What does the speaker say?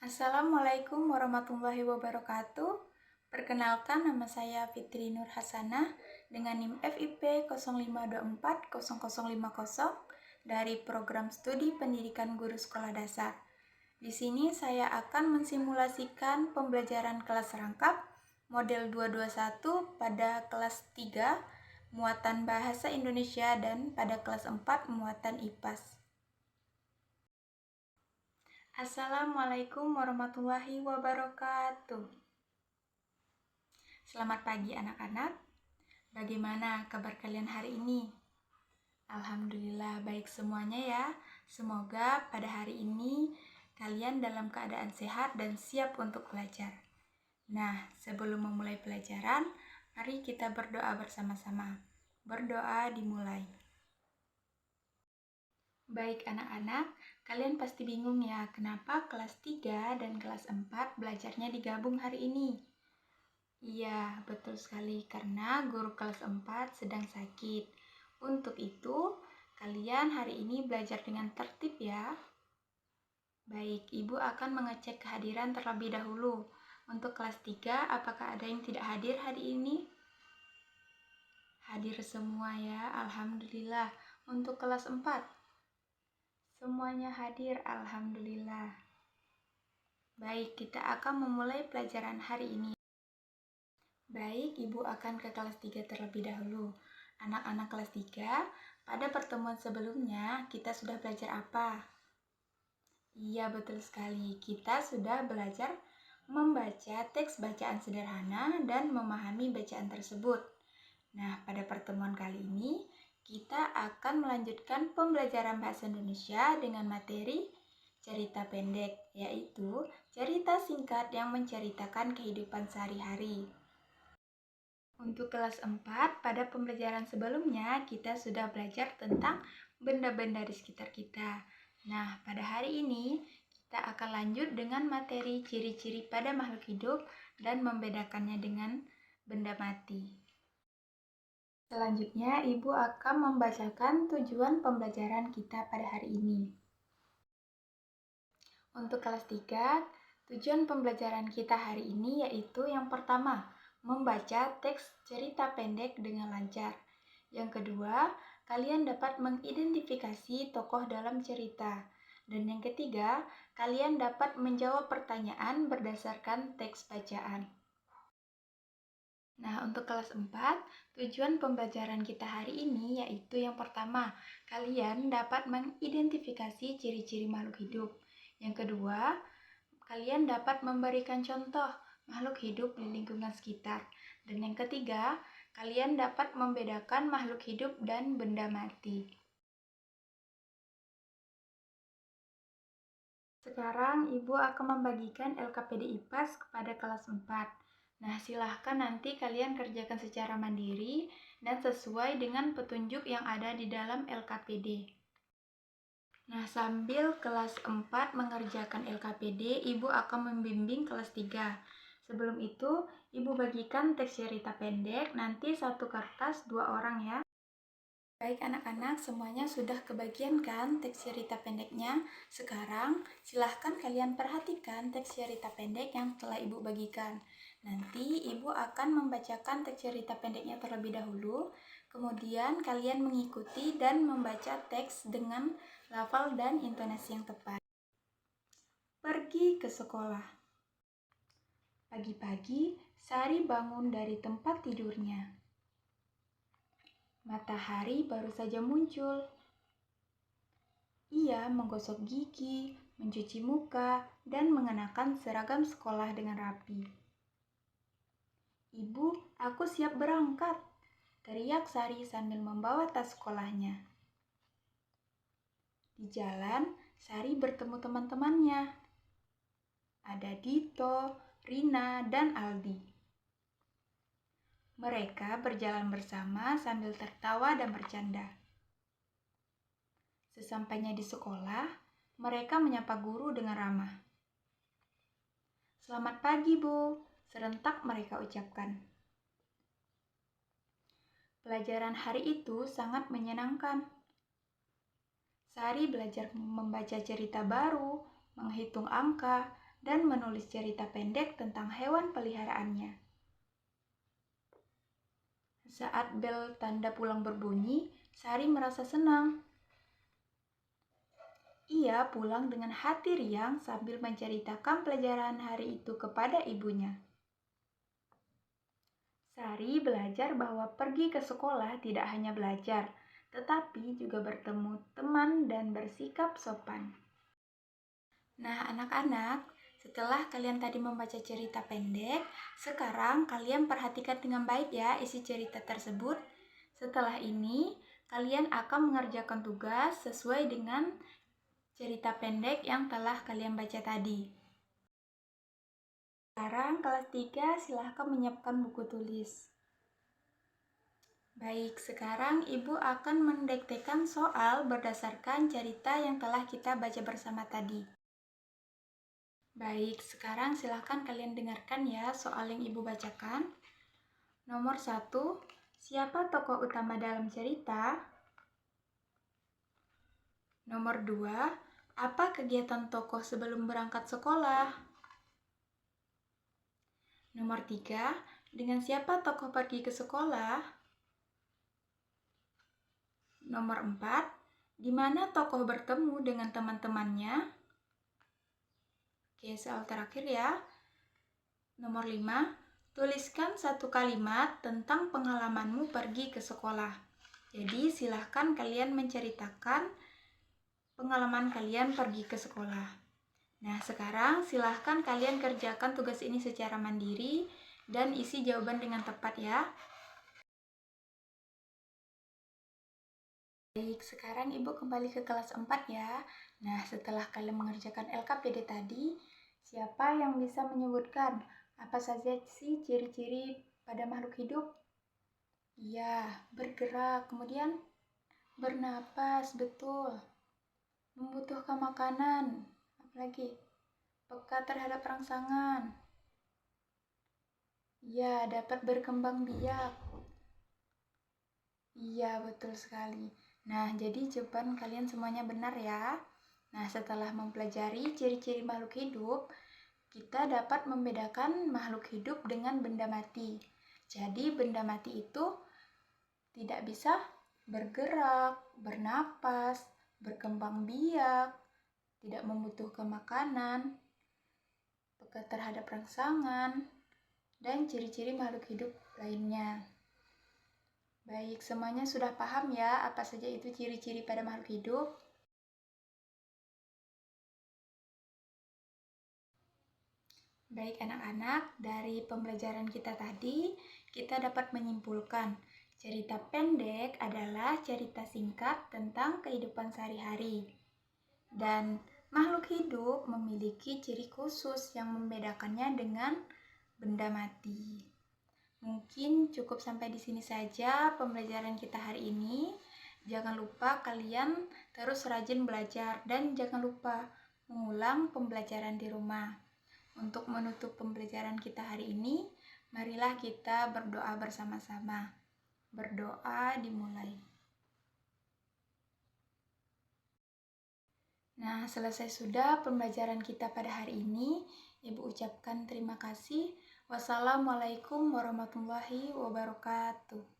Assalamualaikum warahmatullahi wabarakatuh. Perkenalkan, nama saya Fitri Nur Hasanah dengan NIM FIP 05240050 dari Program Studi Pendidikan Guru Sekolah Dasar. Di sini saya akan mensimulasikan pembelajaran kelas rangkap model 221 pada kelas 3 muatan bahasa Indonesia dan pada kelas 4 muatan IPAS. Assalamualaikum warahmatullahi wabarakatuh. Selamat pagi anak-anak. Bagaimana kabar kalian hari ini? Alhamdulillah baik semuanya ya. Semoga pada hari ini kalian dalam keadaan sehat dan siap untuk belajar. Nah, sebelum memulai pelajaran, mari kita berdoa bersama-sama. Berdoa dimulai. Baik anak-anak, kalian pasti bingung ya kenapa kelas 3 dan kelas 4 belajarnya digabung hari ini. Iya, betul sekali karena guru kelas 4 sedang sakit. Untuk itu, kalian hari ini belajar dengan tertib ya. Baik, Ibu akan mengecek kehadiran terlebih dahulu. Untuk kelas 3, apakah ada yang tidak hadir hari ini? Hadir semua ya, Alhamdulillah. Untuk kelas 4, semuanya hadir, Alhamdulillah. Baik, kita akan memulai pelajaran hari ini. Baik, Ibu akan ke kelas 3 terlebih dahulu. Anak-anak kelas 3, pada pertemuan sebelumnya kita sudah belajar apa? Iya, betul sekali. Kita sudah belajar membaca teks bacaan sederhana dan memahami bacaan tersebut. Nah, pada pertemuan kali ini, kita akan melanjutkan pembelajaran bahasa Indonesia dengan materi cerita pendek, yaitu cerita singkat yang menceritakan kehidupan sehari-hari. Untuk kelas 4, pada pembelajaran sebelumnya, kita sudah belajar tentang benda-benda di sekitar kita. Nah, pada hari ini, kita akan lanjut dengan materi ciri-ciri pada makhluk hidup dan membedakannya dengan benda mati. Selanjutnya, Ibu akan membacakan tujuan pembelajaran kita pada hari ini. Untuk kelas 3, tujuan pembelajaran kita hari ini yaitu yang pertama, membaca teks cerita pendek dengan lancar. Yang kedua, kalian dapat mengidentifikasi tokoh dalam cerita. Dan yang ketiga, kalian dapat menjawab pertanyaan berdasarkan teks bacaan. Nah, untuk kelas 4, tujuan pembelajaran kita hari ini yaitu yang pertama, kalian dapat mengidentifikasi ciri-ciri makhluk hidup. Yang kedua, kalian dapat memberikan contoh makhluk hidup di lingkungan sekitar. Dan yang ketiga, kalian dapat membedakan makhluk hidup dan benda mati. Sekarang Ibu akan membagikan LKPD IPAS kepada kelas 4. Nah, silahkan nanti kalian kerjakan secara mandiri dan sesuai dengan petunjuk yang ada di dalam LKPD. Nah, sambil kelas 4 mengerjakan LKPD, Ibu akan membimbing kelas 3. Sebelum itu, Ibu bagikan teks cerita pendek, nanti satu kertas 2 orang ya. Baik anak-anak, semuanya sudah kebagian kan teks cerita pendeknya? Sekarang silahkan kalian perhatikan teks cerita pendek yang telah Ibu bagikan. Nanti Ibu akan membacakan teks cerita pendeknya terlebih dahulu, kemudian kalian mengikuti dan membaca teks dengan lafal dan intonasi yang tepat. Pergi ke sekolah. Pagi-pagi, Sari bangun dari tempat tidurnya. Matahari baru saja muncul. Ia menggosok gigi, mencuci muka, dan mengenakan seragam sekolah dengan rapi. "Ibu, aku siap berangkat," teriak Sari sambil membawa tas sekolahnya. Di jalan, Sari bertemu teman-temannya. Ada Dito, Rina, dan Aldi. Mereka berjalan bersama sambil tertawa dan bercanda. Sesampainya di sekolah, mereka menyapa guru dengan ramah. "Selamat pagi, Bu," serentak mereka ucapkan. Pelajaran hari itu sangat menyenangkan. Sari belajar membaca cerita baru, menghitung angka, dan menulis cerita pendek tentang hewan peliharaannya. Saat bel tanda pulang berbunyi, Sari merasa senang. Ia pulang dengan hati riang sambil menceritakan pelajaran hari itu kepada ibunya. Sari belajar bahwa pergi ke sekolah tidak hanya belajar, tetapi juga bertemu teman dan bersikap sopan. Nah, anak-anak, setelah kalian tadi membaca cerita pendek, sekarang kalian perhatikan dengan baik ya isi cerita tersebut. Setelah ini, kalian akan mengerjakan tugas sesuai dengan cerita pendek yang telah kalian baca tadi. Sekarang kelas 3 silahkan menyiapkan buku tulis. Baik, sekarang Ibu akan mendiktekan soal berdasarkan cerita yang telah kita baca bersama tadi. Baik, sekarang silahkan kalian dengarkan ya soal yang Ibu bacakan. Nomor 1, siapa tokoh utama dalam cerita? Nomor 2, apa kegiatan tokoh sebelum berangkat sekolah? Nomor 3, dengan siapa tokoh pergi ke sekolah? Nomor 4, di mana tokoh bertemu dengan teman-temannya? Oke, soal terakhir ya. Nomor 5, tuliskan satu kalimat tentang pengalamanmu pergi ke sekolah. Jadi, silahkan kalian menceritakan pengalaman kalian pergi ke sekolah. Nah, sekarang silahkan kalian kerjakan tugas ini secara mandiri dan isi jawaban dengan tepat ya. Baik, sekarang Ibu kembali ke kelas 4 ya. Nah, setelah kalian mengerjakan LKPD tadi, siapa yang bisa menyebutkan apa saja sih ciri-ciri pada makhluk hidup? Iya, bergerak, kemudian bernapas, betul. Membutuhkan makanan, apalagi peka terhadap rangsangan. Iya, dapat berkembang biak. Iya, betul sekali. Nah, jadi jawaban kalian semuanya benar ya. Nah, setelah mempelajari ciri-ciri makhluk hidup, kita dapat membedakan makhluk hidup dengan benda mati. Jadi, benda mati itu tidak bisa bergerak, bernapas, berkembang biak, tidak membutuhkan makanan, peka terhadap rangsangan, dan ciri-ciri makhluk hidup lainnya. Baik, semuanya sudah paham ya apa saja itu ciri-ciri pada makhluk hidup? Baik anak-anak, dari pembelajaran kita tadi, kita dapat menyimpulkan cerita pendek adalah cerita singkat tentang kehidupan sehari-hari. Dan makhluk hidup memiliki ciri khusus yang membedakannya dengan benda mati. Mungkin cukup sampai di sini saja pembelajaran kita hari ini. Jangan lupa kalian terus rajin belajar dan jangan lupa mengulang pembelajaran di rumah. Untuk menutup pembelajaran kita hari ini, marilah kita berdoa bersama-sama. Berdoa dimulai. Nah, selesai sudah pembelajaran kita pada hari ini. Ibu ucapkan terima kasih. Wassalamualaikum warahmatullahi wabarakatuh.